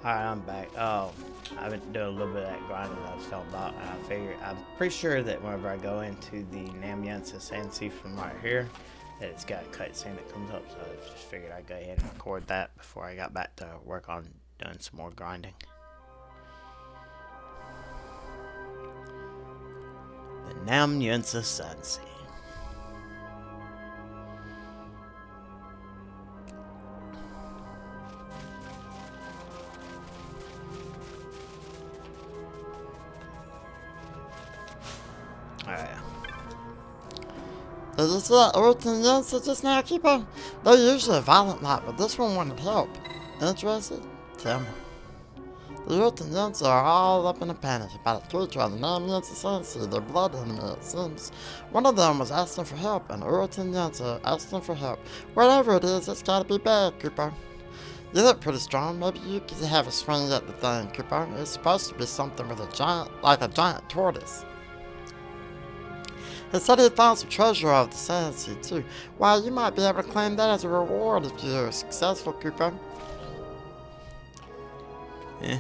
Alright, I'm back. Oh, I've been doing a little bit of that grinding that I was talking about, and I'm pretty sure that whenever I go into the yensa sandsea from right here, that it's got a cutscene that comes up, so I just figured I'd go ahead and record that before I got back to work on doing some more grinding. The yensa sandsea. Alright. Did you see that Everton Yensa just now, Keeper? They're usually a violent lot, but this one wanted help. Interested? Tell me. The Everton Yensa are all up in a panic about a creature on the Yensa Sandsea, their blood enemy, it seems. One of them was asking for help, and Everton Yensa asked them for help. Whatever it is, it's gotta be bad, Cooper. You look pretty strong. Maybe you could have a swing at the thing, Cooper. It's supposed to be something with a giant tortoise. He said he found some treasure out of the sandsea, too. Why, you might be able to claim that as a reward if you're successful, Cooper. Yeah.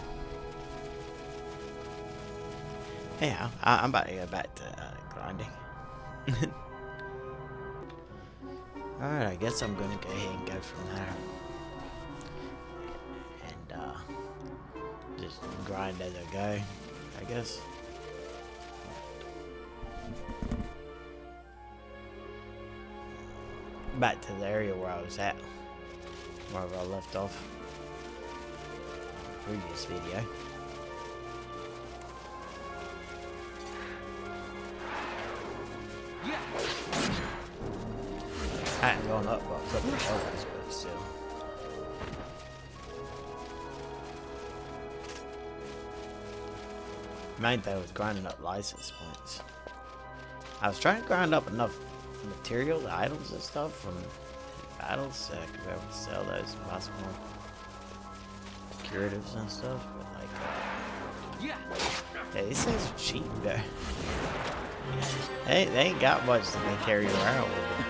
Yeah, I'm about to go back to grinding. Alright, I guess I'm gonna go ahead and go from there. And, just grind as I go, I guess. Back to the area where I was at, wherever I left off in the previous video. I hadn't gone up by a couple of levels, but still. Main thing was grinding up license points. I was trying to grind up enough material, items and stuff from battles so I could be able to sell those and buy some more curatives and stuff, but like yeah, these things are cheap though. They ain't got much that they carry around with them.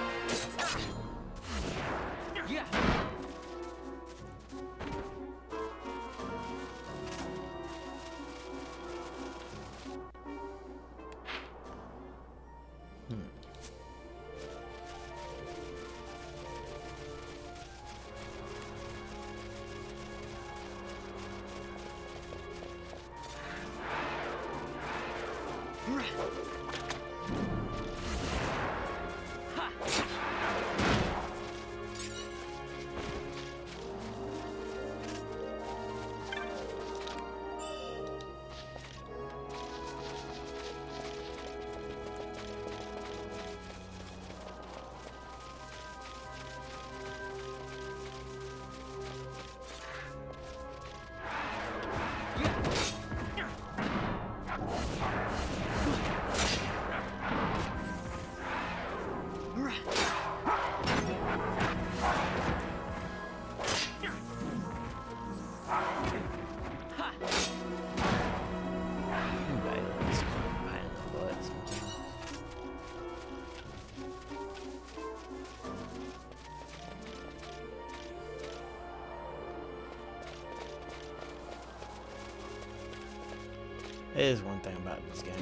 It is one thing about this game,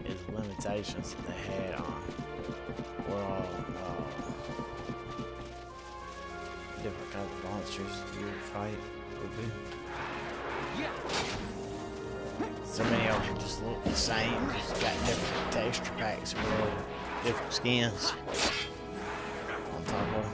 is the limitations that they had on what different kinds of monsters you would fight would be. So many of them just look the same, just got different texture packs with different skins on top of them.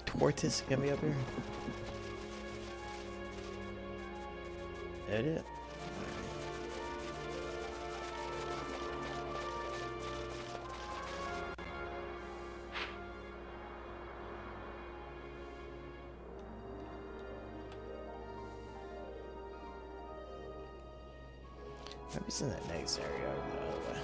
Tortoise gonna be up here. That it? Maybe it's in that next area over the other way.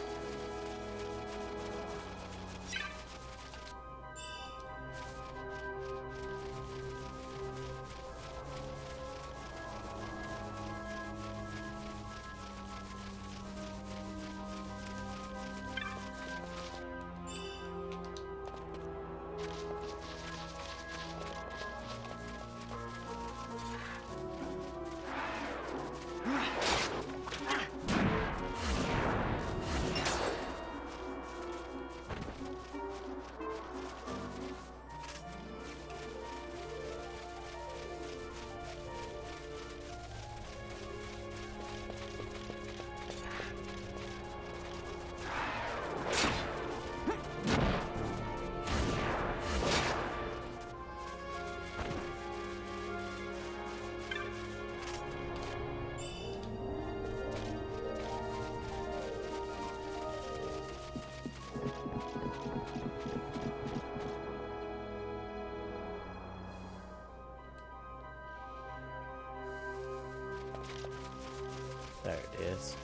There it is.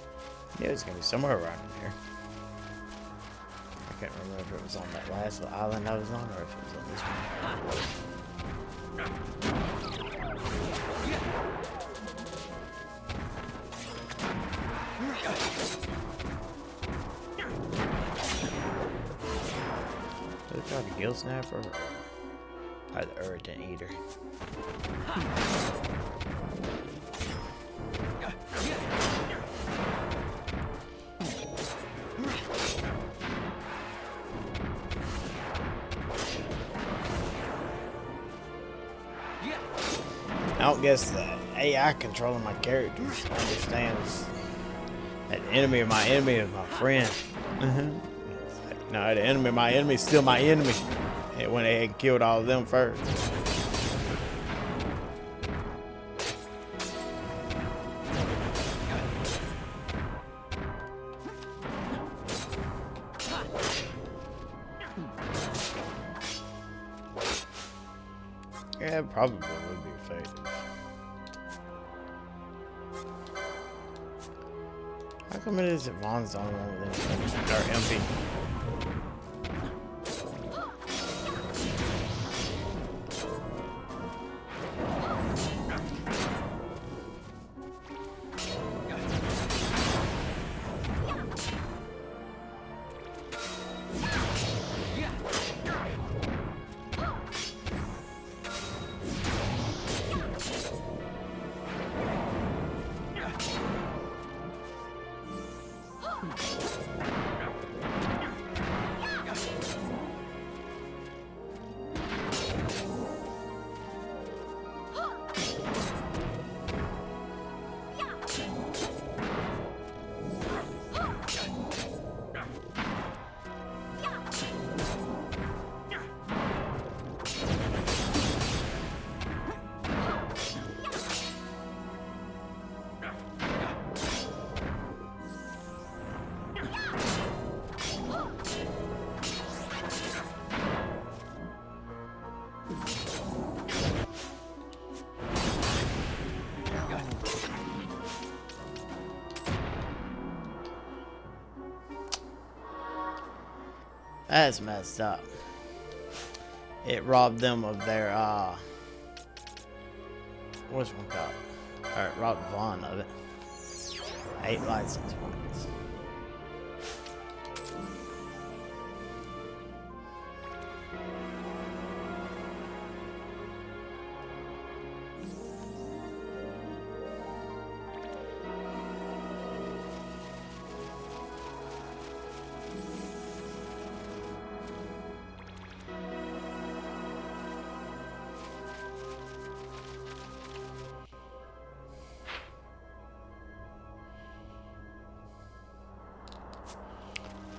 Yeah, it's gonna be somewhere around in here. I can't remember if it was on that last island I was on or if it was on this one. Did it try the gill snapper or the irritant eater? I don't guess the AI controlling my characters understands that the enemy of my enemy is my friend. No, the enemy of my enemy is still my enemy. It went ahead and killed all of them first. Yeah, it probably would be effective. How come it is that Vaughn's the only one with any or MP? That's messed up. It robbed them of their, what's one called? Or it robbed Vaughn of it. 8 license points.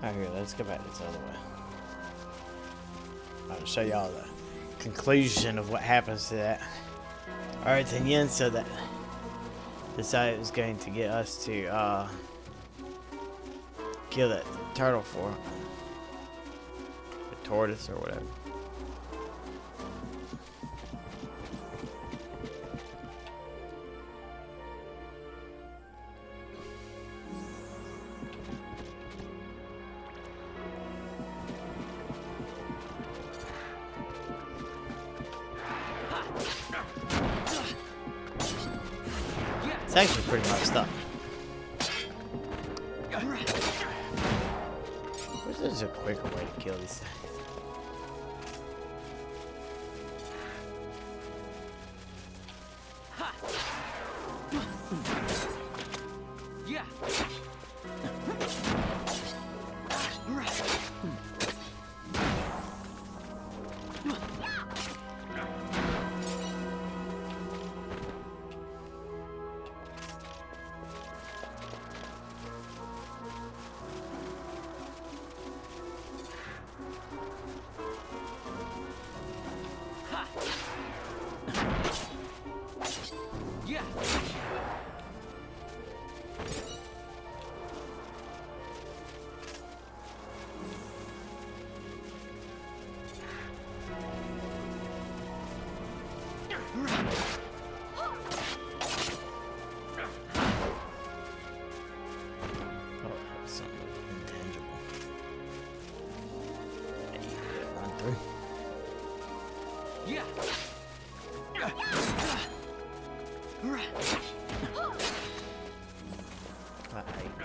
Alright, here, let's go back this other way. I'll show y'all the conclusion of what happens to that Earth and yensa that decided it was going to get us to kill that turtle for the tortoise or whatever. It's actually pretty messed up. Wish there's a quicker way to kill these things.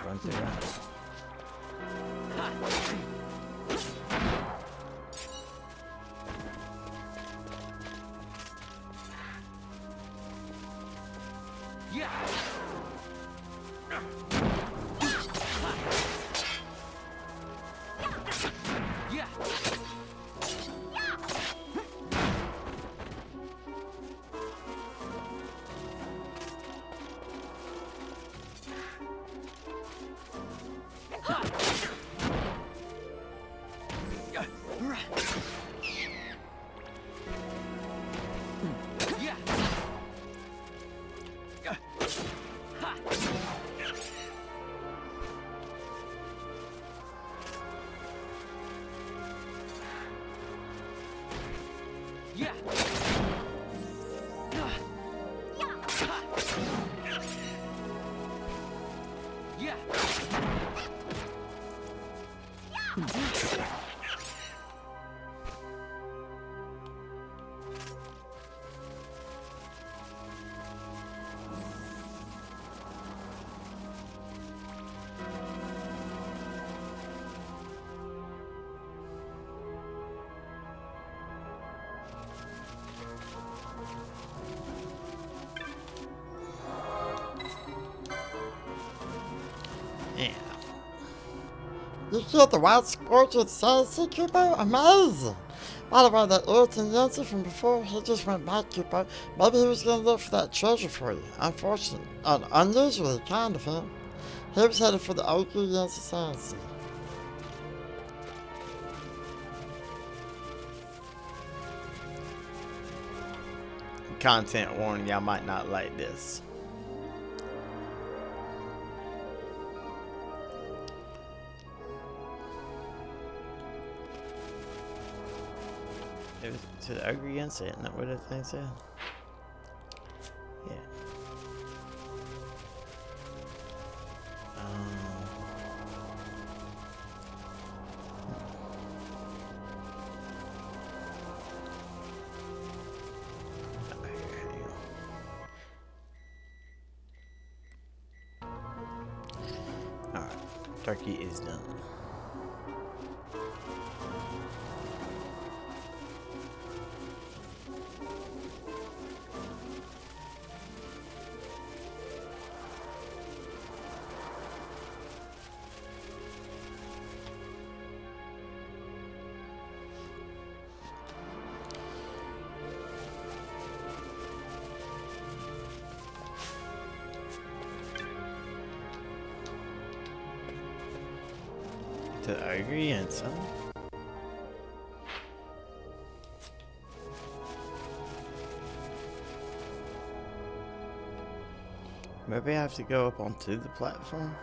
Run through that. Yeah. You killed the wild scorch with sandsea, Kupo? Amazing! By the way, that irritant yensa from before, he just went back, Kupo. Maybe he was gonna look for that treasure for you. Unfortunately, unusually kind of him. He was headed for the ogre yensa sandsea. Content warning, y'all might not like this. It was to the ogre yensa, isn't that what the thing said? Yeah. Alright, turkey is done. To ogre yensa. Maybe I have to go up onto the platform.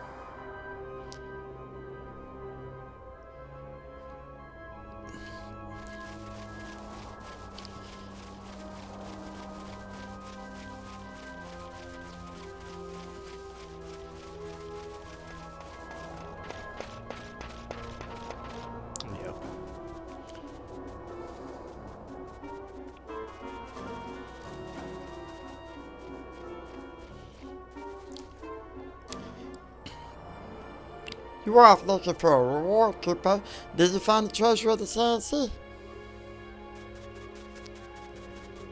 You were off looking for a reward, Koopa. Did you find the treasure of the sandsea?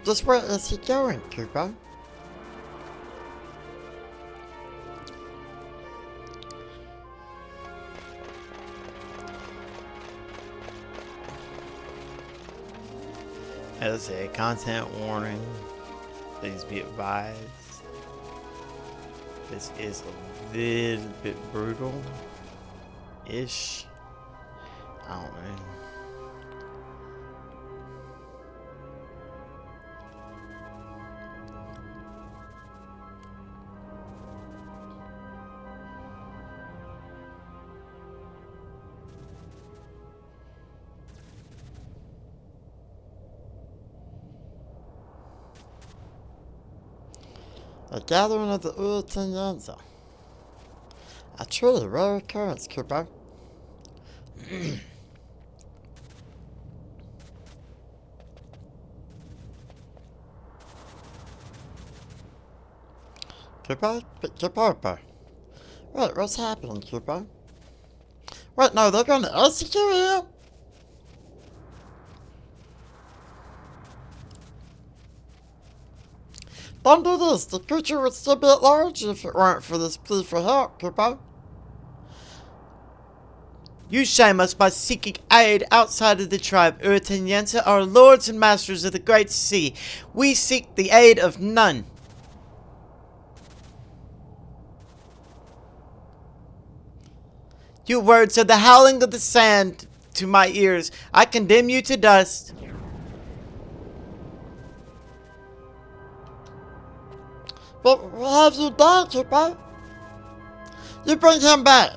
Just where is he going, Koopa? Let's see, content warning. Please be advised. This is a little bit brutal-ish. I don't know. A gathering of the yensa. A truly rare occurrence, Koopa. Koopa. Wait, what's happening, Koopa? Wait, no, they're gonna execute you? Don't do this. The creature would still be at large if it weren't for this plea for help, Koopa. You shame us by seeking aid outside of the tribe. Urta and Yensa are lords and masters of the great sea. We seek the aid of none. Your words are the howling of the sand to my ears. I condemn you to dust. But what have you done, Koopa? You bring him back.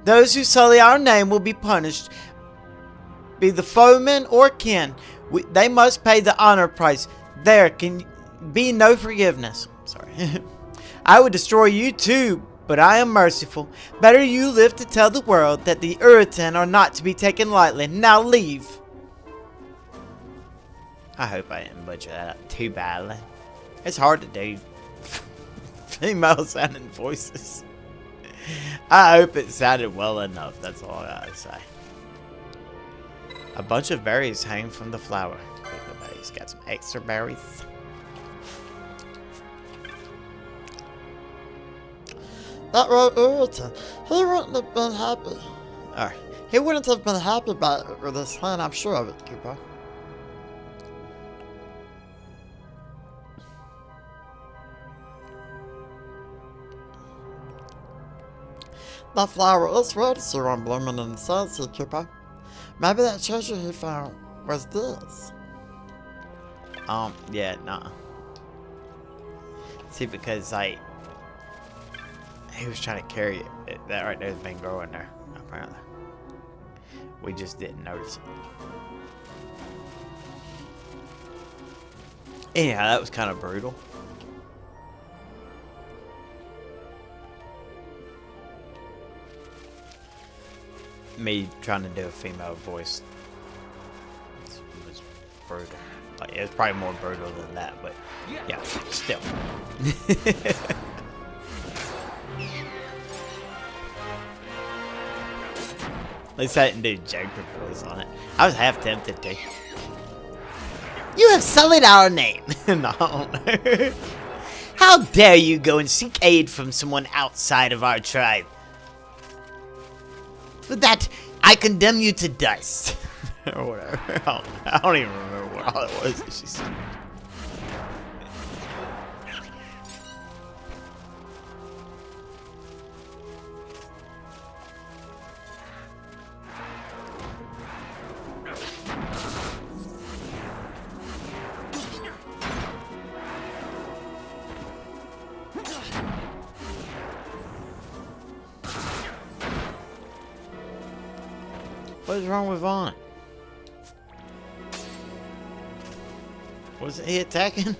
Those who sully our name will be punished, be the foeman or kin. They must pay the honor price. There can be no forgiveness. Sorry. I would destroy you too, but I am merciful. Better you live to tell the world that the Uritan are not to be taken lightly. Now leave. I hope I didn't butcher that up too badly. It's hard to do female sounding voices. I hope it sounded well enough. That's all I gotta say. A bunch of berries hang from the flower. He's got some extra berries. That road Uritan, he wouldn't have been happy. Alright. He wouldn't have been happy about it with this land, I'm sure of it, Koopa. That flower is ready, Sir, on blooming in the sandsea, Koopa. Maybe that treasure he found was this. Yeah, nah. See, because, like, he was trying to carry it. That right there's been growing there, apparently. We just didn't notice it. Anyhow, that was kind of brutal. Me trying to do a female voice was brutal. Like, it was probably more brutal than that, but yeah, still. At least I didn't do Joker voice on it. I was half tempted to. You have sullied our name. No. How dare you go and seek aid from someone outside of our tribe? For that, I condemn you to dust. Or whatever. I don't even remember what all it was that she said. What is wrong with Vaughn? Wasn't he attacking?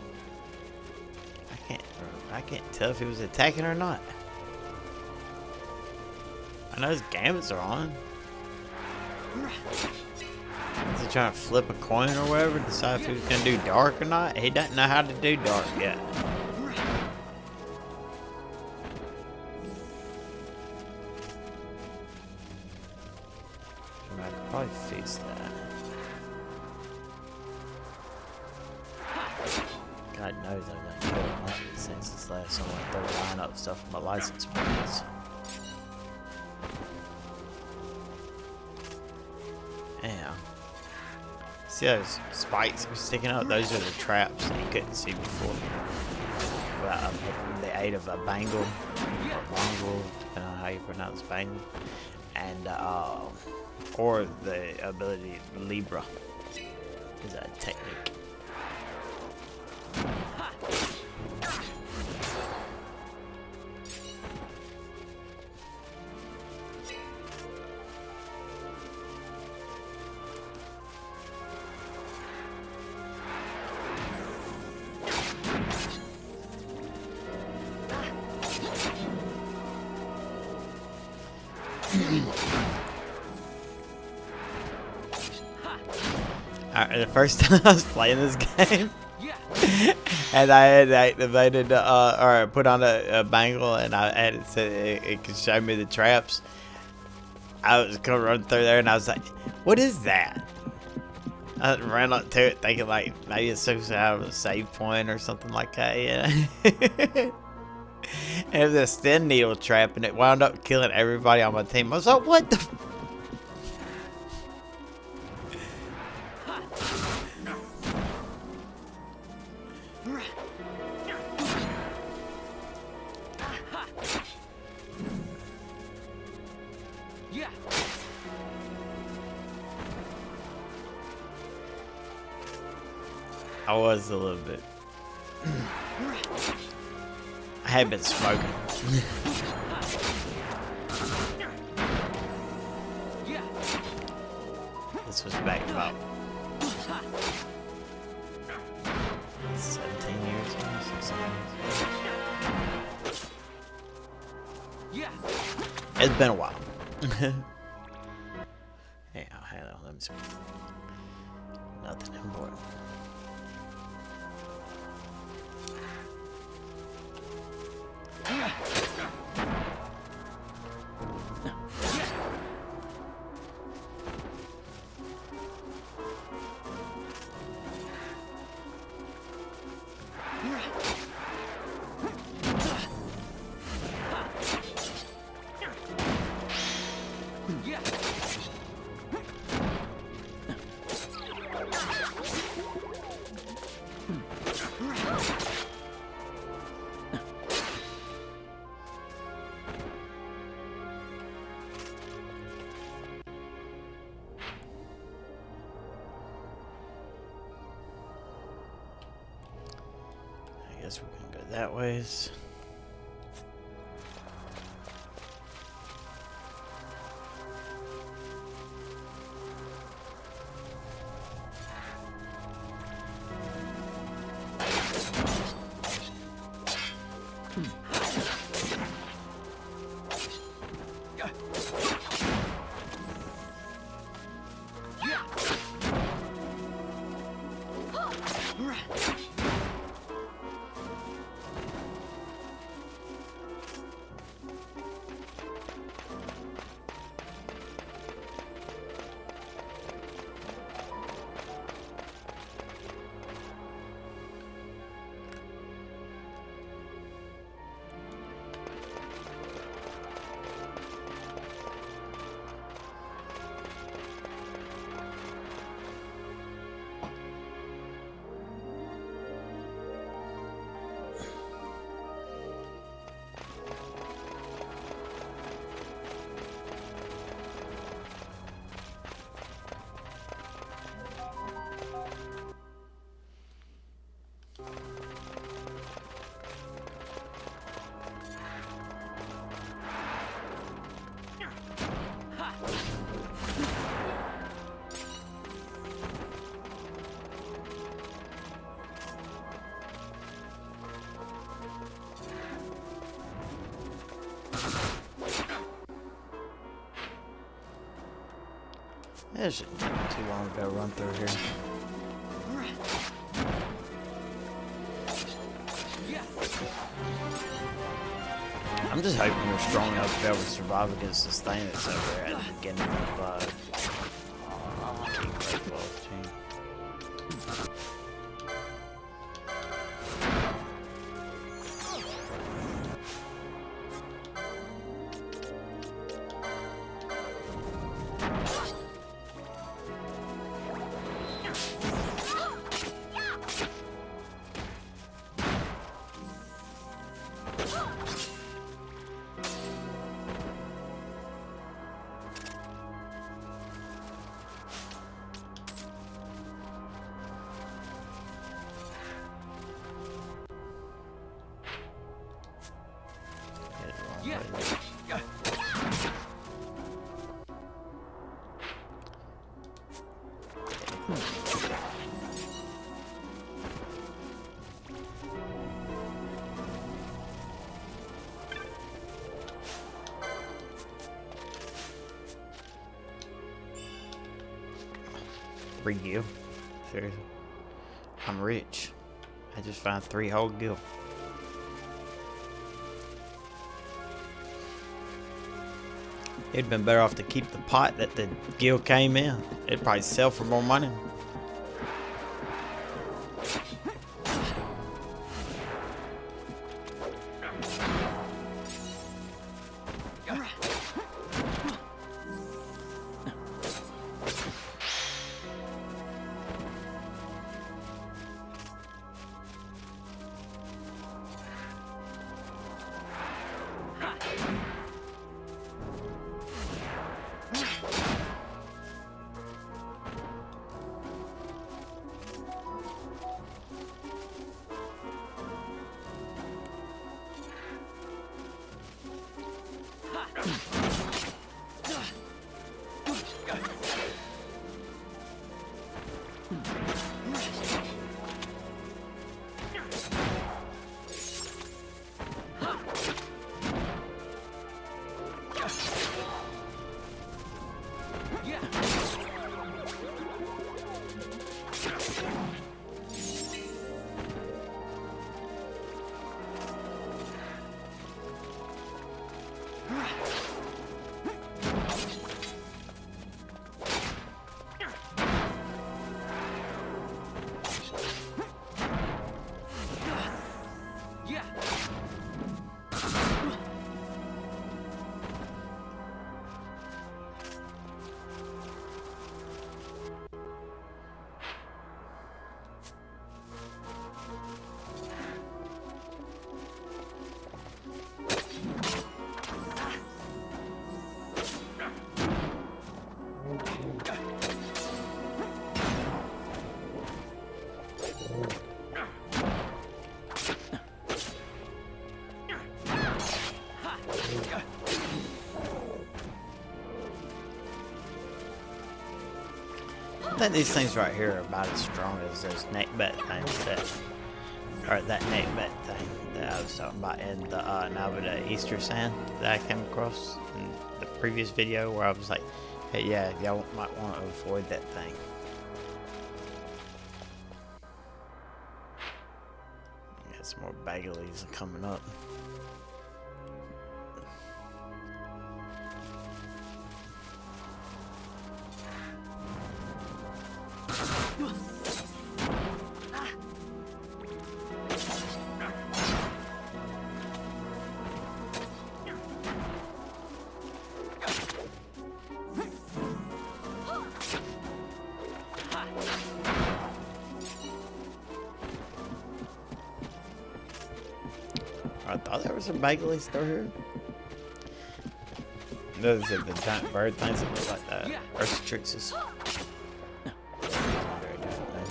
I can't tell if he was attacking or not. I know his gambits are on. Is he trying to flip a coin or whatever? Decide if he was gonna do dark or not? He doesn't know how to do dark yet. I could probably fix that. God knows I've done killed a bunch of these things since last time I started buying up stuff for my license plates. Yeah. See those spikes sticking up? Those are the traps that you couldn't see before. Well, the aid of a bangle, or bongle, depending on how you pronounce bangle, and or the ability Libra is a technique. Alright, the first time I was playing this game, and I had activated or put on a bangle, and I had it said it could show me the traps. I was gonna run through there, and I was like, "What is that?" I ran up to it, thinking like maybe it's supposed to have a save point or something like that. Yeah. And it was a stem needle trap, and it wound up killing everybody on my team. I was like, "What the?" I was a little bit. I had been smoking. This was back about 17 years ago, 16 years ago. It's been a while. Hey, hang on, let me see. Nothing important. I guess we can go that ways. It shouldn't take too long to go run through here. I'm just hoping we're strong enough to be able to survive against this thing that's over at the beginning of Free gil. Seriously. I'm rich. I just found 3 whole gil. It'd been better off to keep the pot that the gil came in. It'd probably sell for more money. I think these things right here are about as strong as those neckbait things that neckbait thing that I was talking about in the Garuda Easter sand that I came across in the previous video, where I was like, hey, yeah, y'all might want to avoid that thing. Got some more bagelies coming up. I thought there was some bagelies still here. Those are the giant bird things that look like that. Ursatrixes. Very different thing.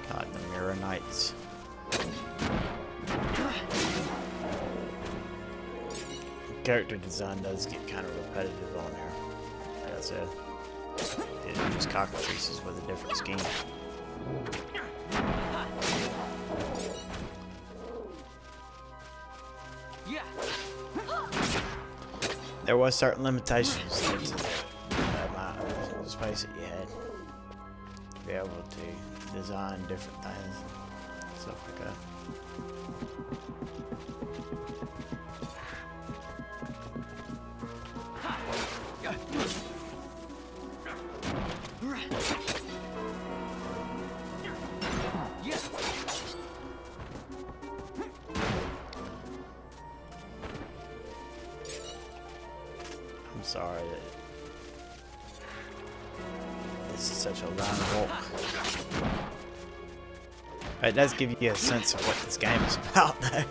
Kind of like the Mirror Knights. Character design does get kind of repetitive on here. Like I said, it's just cockatrices with a different scheme. There was certain limitations to the amount of space that you had to be able to design different things and stuff like that. I'm sorry that this is such a long walk. It does give you a sense of what this game is about, though.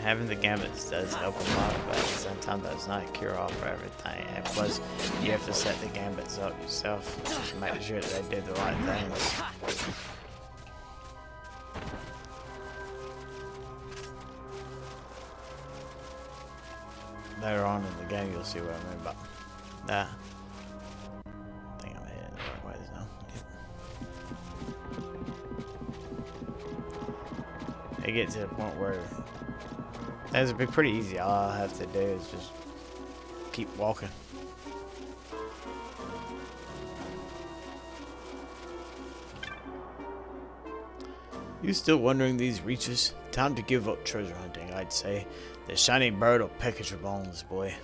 Having the gambits does help a lot, but at the same time, that's not a cure-all for everything. And plus, you have to set the gambits up yourself to make sure that they do the right things. Later on in the game, you'll see what I mean by that. I think I'm heading the right ways now. Yep. It gets to the point where it'll be pretty easy. All I have to do is just keep walking. You still wandering these reaches? Time to give up treasure hunting, I'd say. The shiny bird will peck at your bones, boy.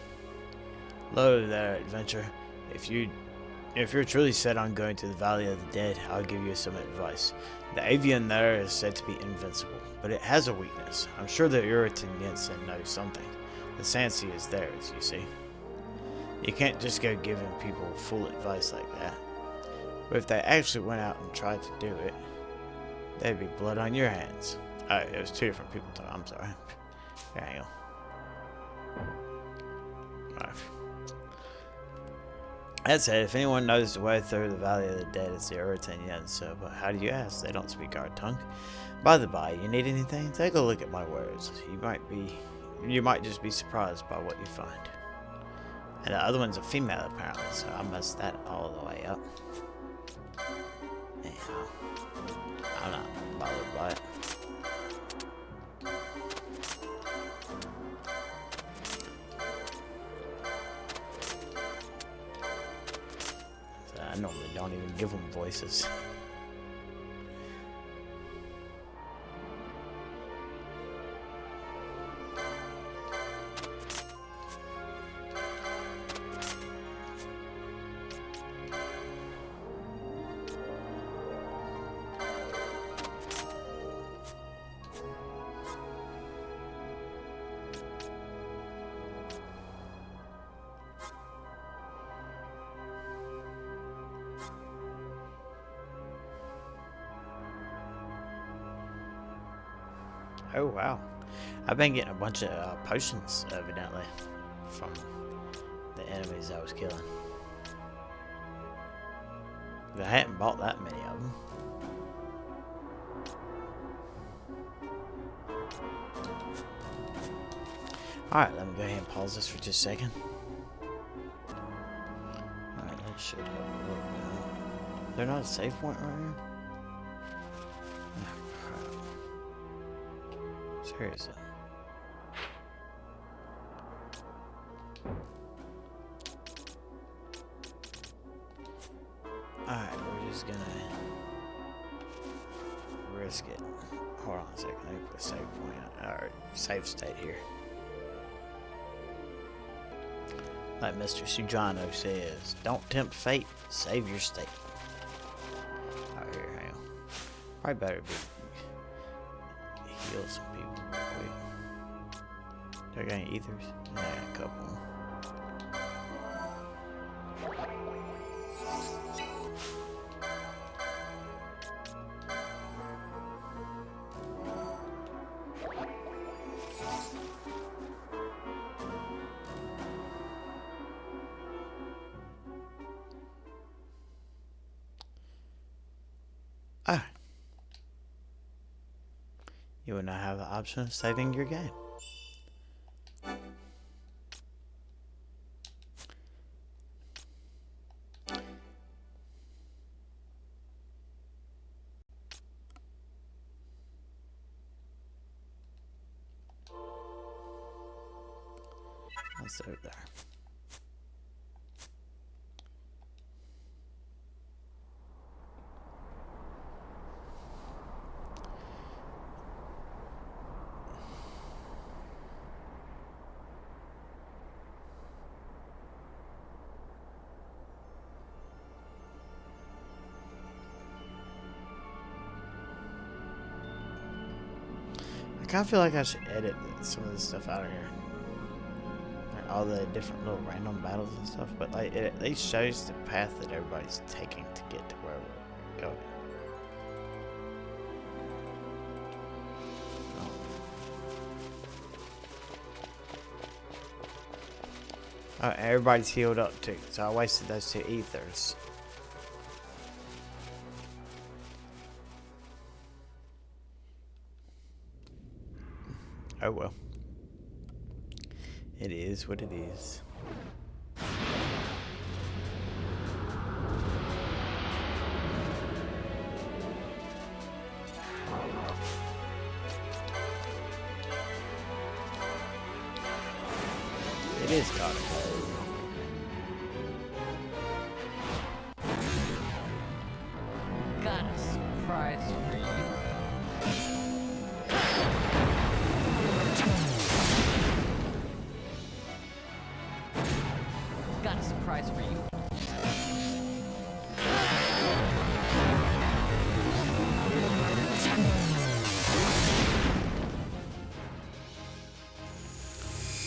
Hello there, adventure. If you're truly set on going to the Valley of the Dead, I'll give you some advice. The avian there is said to be invincible, but it has a weakness. I'm sure the Uritan Yensa knows something. The sandsea is theirs, you see. You can't just go giving people full advice like that. But if they actually went out and tried to do it, there'd be blood on your hands. Oh, it was two different people talking. I'm sorry. Here, hang on. Alright. That said, if anyone knows the way through the Valley of the Dead, it's the Uritan Yensa. But how do you ask? They don't speak our tongue. By the by, you need anything? Take a look at my words. You might just be surprised by what you find. And the other one's a female, apparently, so I messed that all the way up. Anyhow, I'm not bothered by it. So I normally don't even give them voices. Oh wow, I've been getting a bunch of potions, evidently, from the enemies I was killing. I hadn't bought that many of them. Alright, let me go ahead and pause this for just a second. Alright, that should help a little bit. There's not a save point right here? Seriously. Alright, we're just gonna risk it. Hold on a second, let me put a save point, or save state here. Like Mr. Sujano says, don't tempt fate, save your state. Alright, here, hang on. Probably better be heal some people. Do I got any ethers? Yeah, a couple. Ah. You will now have the option of saving your game. Let's over there. kind of feel like I should edit some of this stuff out of here. Like all the different little random battles and stuff, but like it at least shows the path that everybody's taking to get to where we're going. Oh, everybody's healed up too, so I wasted those 2 ethers. Oh well. It is what it is. It is Garuda. Got a surprise for you. Got a surprise for you.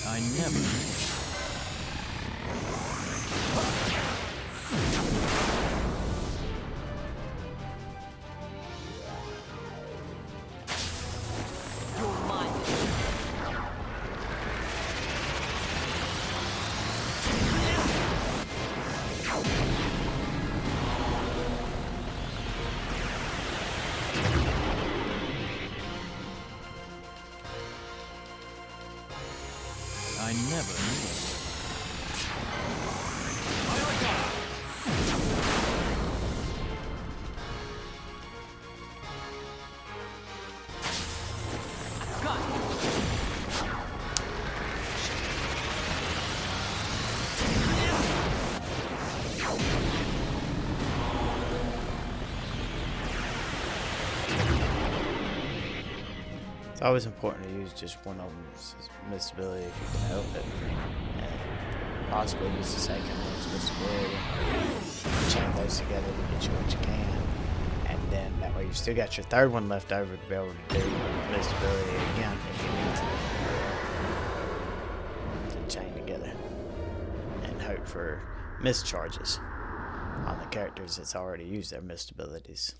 I never. You're mine. I never knew. It's always important to use just one of them's missed ability if you can help it. And possibly use the second one's missed ability. Chain those together to get you what you can. And then that way you've still got your third one left over to be able to do missed ability again if you need to chain together. And hope for missed charges on the characters that's already used their missed abilities.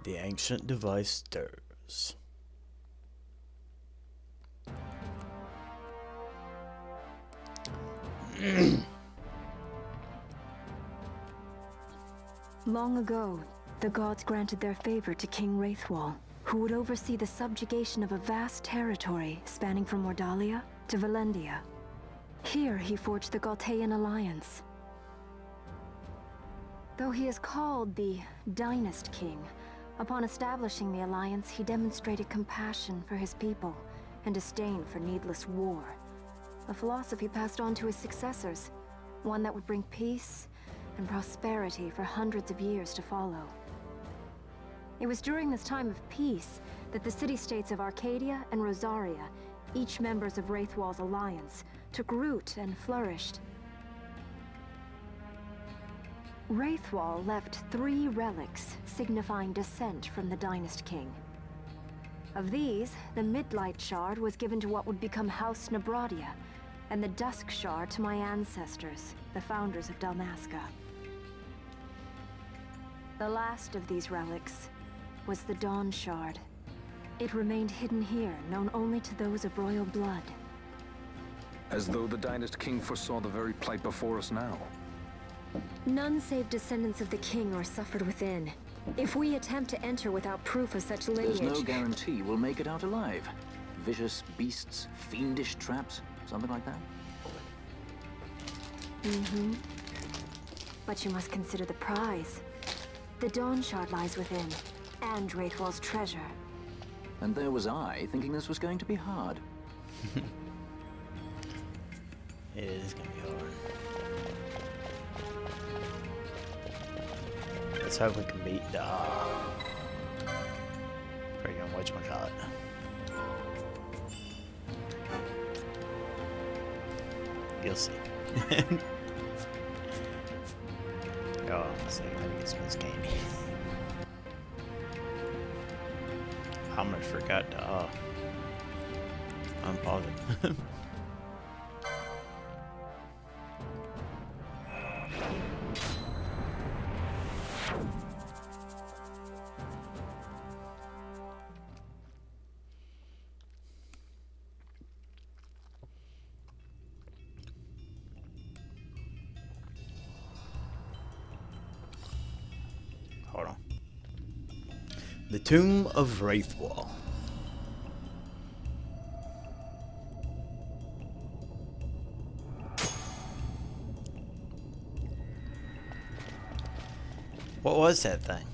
The ancient device stirs. Long ago, the gods granted their favor to King Raithwall, who would oversee the subjugation of a vast territory spanning from Mordalia to Valendia. Here he forged the Galtean alliance. Though he is called the Dynast King, upon establishing the alliance, he demonstrated compassion for his people and disdain for needless war. A philosophy passed on to his successors, one that would bring peace and prosperity for hundreds of years to follow. It was during this time of peace that the city-states of Arcadia and Rosaria, each members of Raithwall's alliance, took root and flourished. Raithwall left 3 relics signifying descent from the Dynast King. Of these, the Midlight Shard was given to what would become House Nabradia, and the Dusk Shard to my ancestors, the founders of Dalmasca. The last of these relics was the Dawn Shard. It remained hidden here, known only to those of royal blood. As though the Dynast King foresaw the very plight before us now. None save descendants of the king are suffered within. If we attempt to enter without proof of such lineage... There's no guarantee we'll make it out alive. Vicious beasts, fiendish traps, something like that? Mm-hmm. But you must consider the prize. The Dawn Shard lies within, and Raithwall's treasure. And there was I, thinking this was going to be hard. It is gonna be hard. Let's hope we can beat the friggin' whatchamacallit. You'll see. Oh, let's see. Let me get some of this candy. I almost forgot to unpause it. Hold on. The Tomb of Raithwall. What was that thing?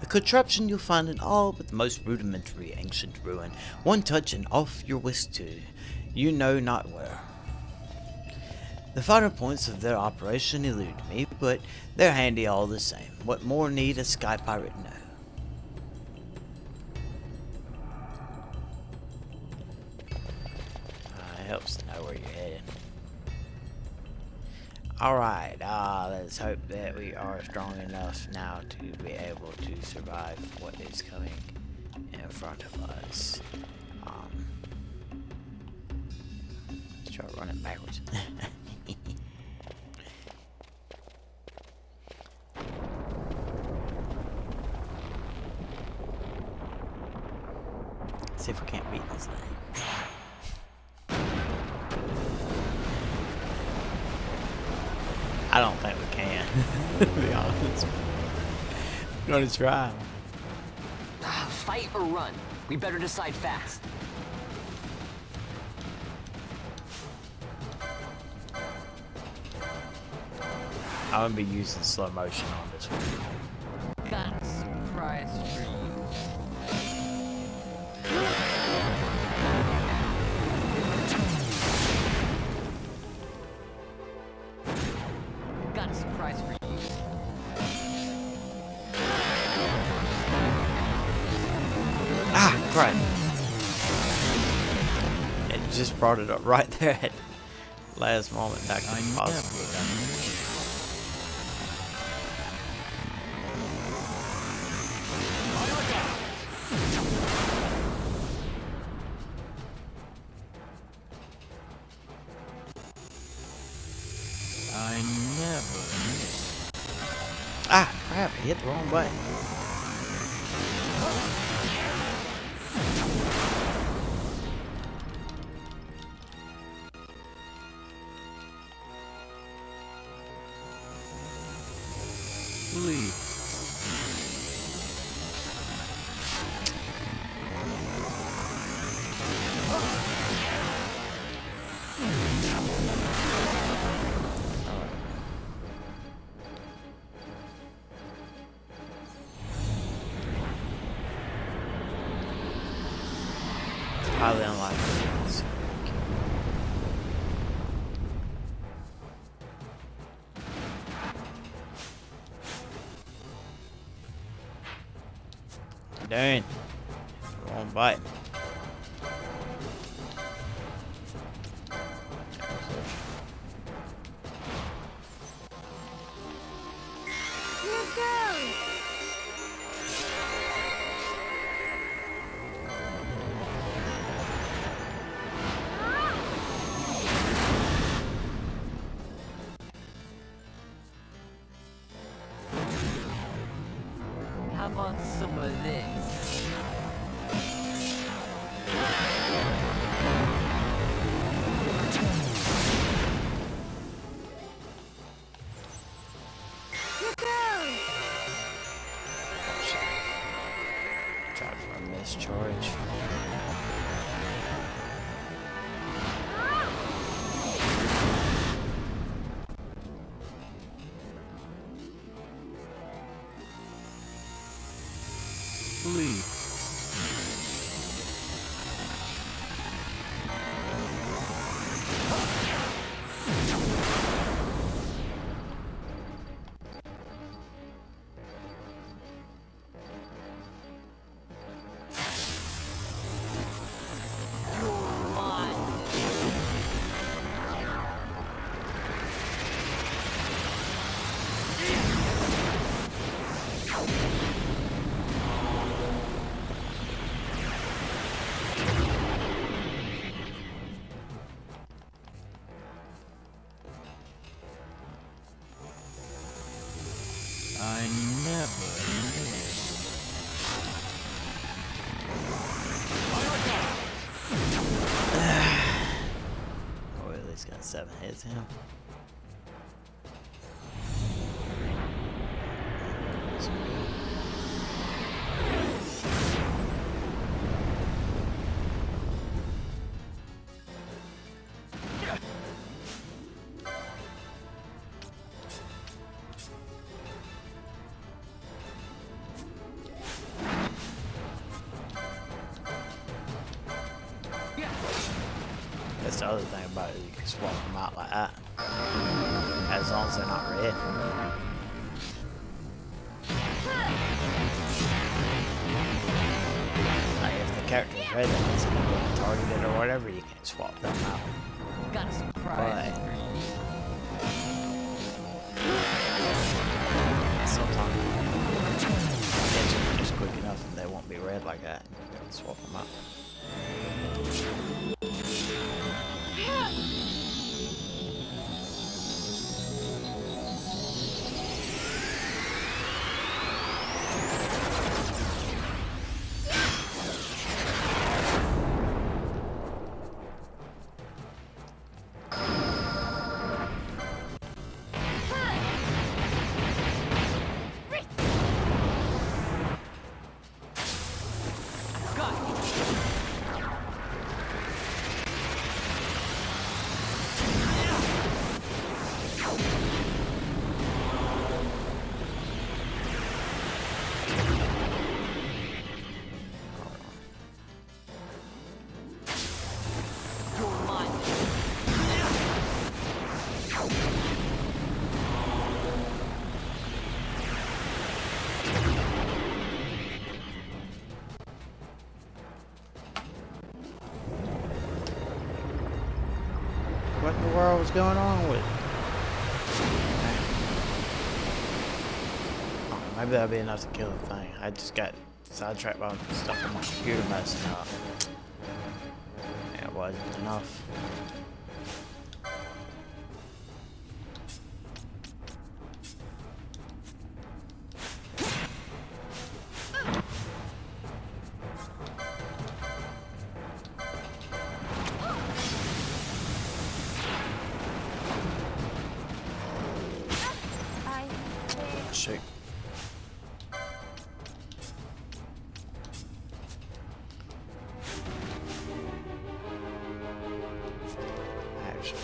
A contraption you'll find in all but the most rudimentary ancient ruin. One touch and off you're whisked to you know not where. The finer points of their operation elude me, but they're handy all the same. What more need a sky pirate know? It helps to know where you're headed. Alright, let's hope that we are strong enough now to be able to survive what is coming in front of us. Let's try running backwards. See if we can't beat this thing. I don't think we can, to be honest. I'm gonna try. Fight or run? We better decide fast. I'm gonna be using slow motion on this one. Got a surprise for you. Got a surprise for you. Ah, crap. It just brought it up right there at last moment. That could possibly done. I never miss. Ah, crap, I hit the wrong button. Please. Highly unlikely. Dang. Wrong button. How about some of this? Try for a mischarge. He's got 7 hits him. That's the other thing about it, you can swap them out like that. As long as they're not red. Like if the character's red and it's targeted or whatever, you can swap them out. Got a surprise. But sometimes it's just quick enough and they won't be red like that. You can swap them out. What in the world was going on with it? Oh, maybe that'll be enough to kill the thing. I just got sidetracked by stuff on my computer messing up. It wasn't enough. Shoot. Actually,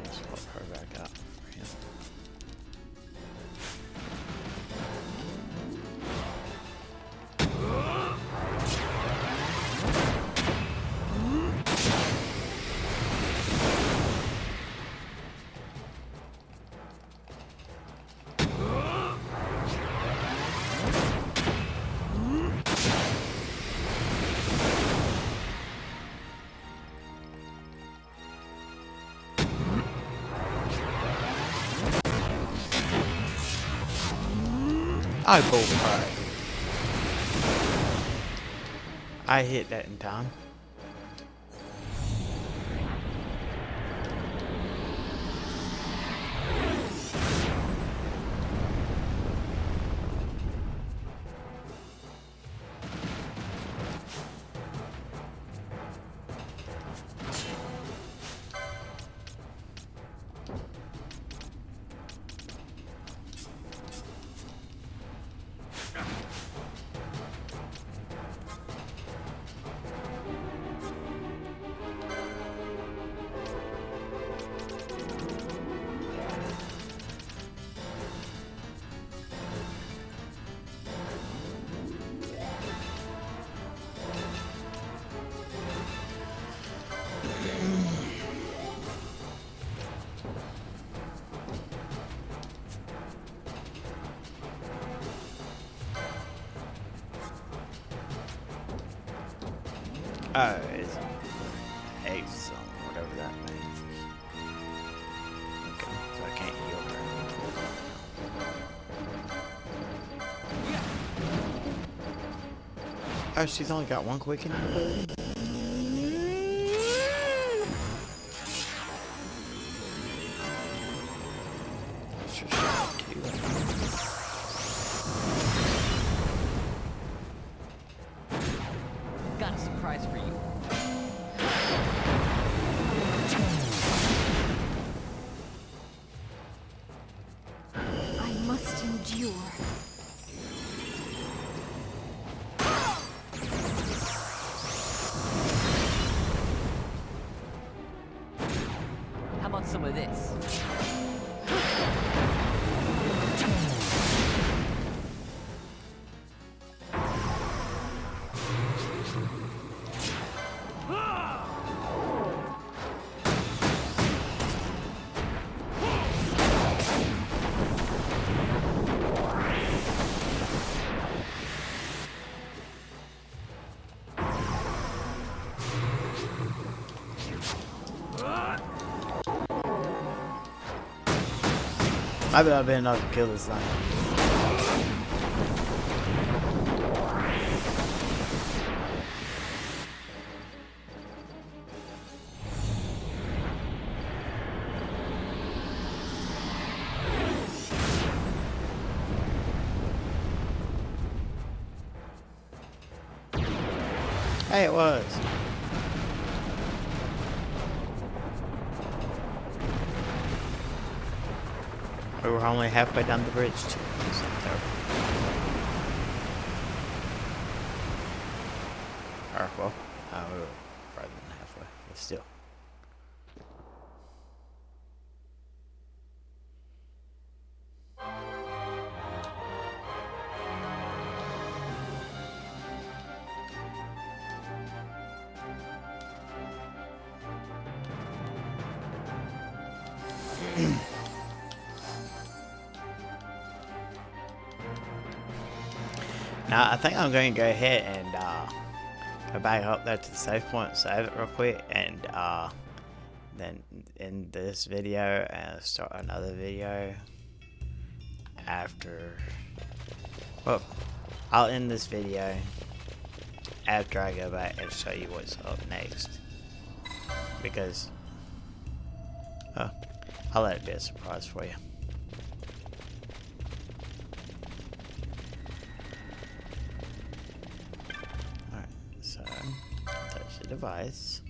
let's swap her back out for him. I bullcrap. I hit that in time. Oh, it's X zone, whatever that means. Okay, so I can't heal her. Oh, she's only got one quicken ability? Sure, she got two. Got a surprise for you. want some of this? Maybe I've been enough to kill this thing. Hey, it was. We were only halfway down the bridge, too. That's not terrible. Or, well, we were farther than halfway, but still. Now, I think I'm going to go ahead and go back up there to the save point, save it real quick, and then end this video and start another video after. Well, I'll end this video after I go back and show you what's up next, because I'll let it be a surprise for you. So, touch the device.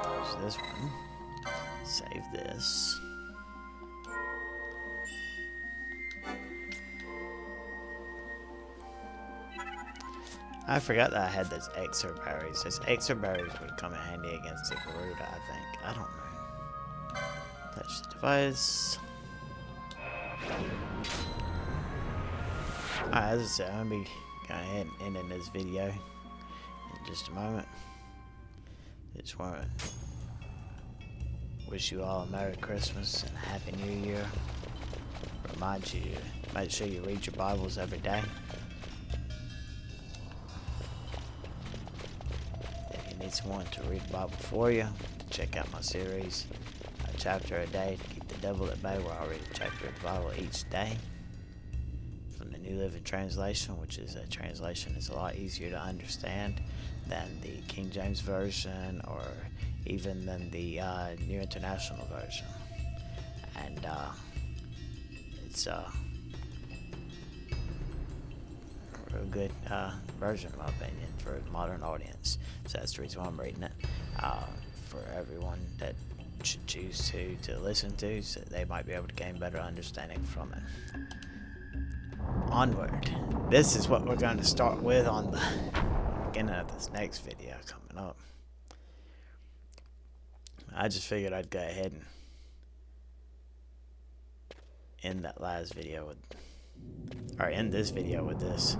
There's this one. Save this. I forgot that I had those extra berries. Those extra berries would come in handy against the Garuda, I think. I don't know. Touch the device. Alright, as I said, I'm going to be going ahead and ending this video in just a moment. I just want to wish you all a Merry Christmas and a Happy New Year. Remind you to make sure you read your Bibles every day. Need someone to read the Bible for you, to check out my series, a chapter a day to keep the devil at bay, where I read a chapter of the Bible each day from the New Living Translation, which is a translation that's a lot easier to understand than the King James Version or even than the New International Version. And it's a real good version, in my opinion, for the modern audience. So that's the reason why I'm reading it, for everyone that should choose to listen to, so they might be able to gain better understanding from it. Onward. This is what we're going to start with on the beginning of this next video coming up. I just figured I'd go ahead and end that last video with, or end this video with this.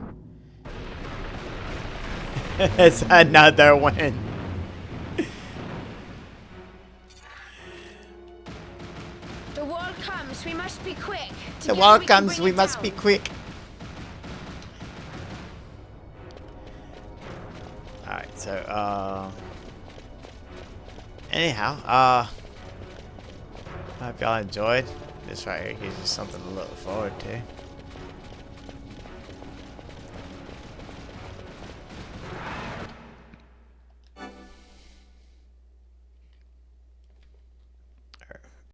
It's another win. The wall comes, we must be quick. The wall comes, we must be quick. Alright, so, anyhow, I hope y'all enjoyed. This right here gives you something to look forward to.